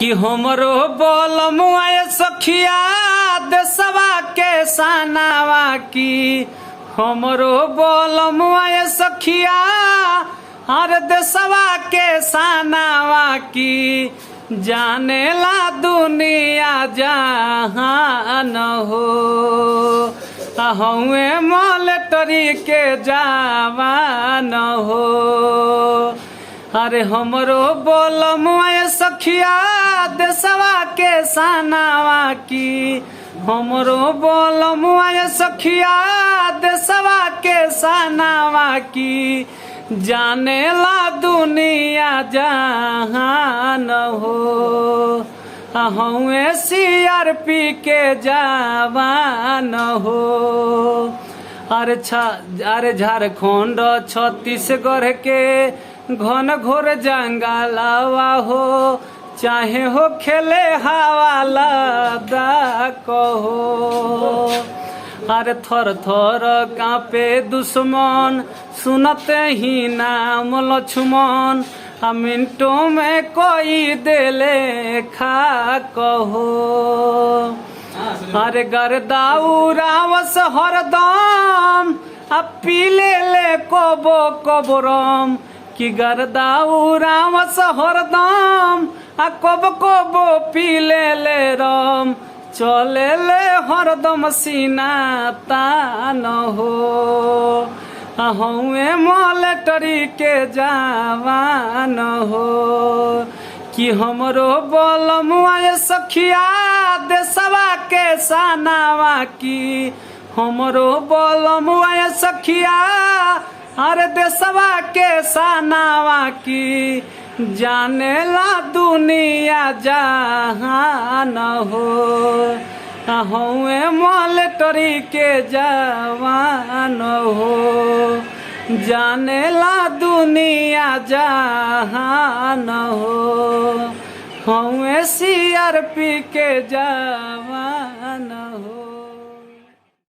कि हमरो बोलमुआ सखिया देशवा के सानावा की हमरो बोलमुआ सखिया हर देशवा के सानावा की जानेला दुनिया जहान हो हुए मॉलेटरी के जवान हो। अरे हमरो बोलमुआ सखिया देशवा के सानावा की हमरो बोलमुआ सखिया देशवा के सानावा की जानेला दुनिया जहान हो हुए CRP के जवान हो। अरे झारखंड छत्तीसगढ़ के घन घोर जंगलवा हो चाहे हो खेले हवाला कहो। अरे थर थर कांपे दुश्मन सुनते ही नाम लक्ष्मण मिनटों में कोई देले खा कहो। अरे गर्दाउरावस हरदम पीले ले कबो कबरम कि गर्दाउरावस हरदम कब कबो पीले ले रम चले ले हरदम सीना तान हो हुए मॉलेटरी के जवान हो। कि हमरो बोलमुआ सखिया देशवा के सानावा की हमरो बोलमुआ सखिया हर देशवा के सानावा की जानेला दुनिया जहान हो हुए मॉलेटरी के जवान हो जानेला दुनिया जहान हो हुए CRP के जवान हो।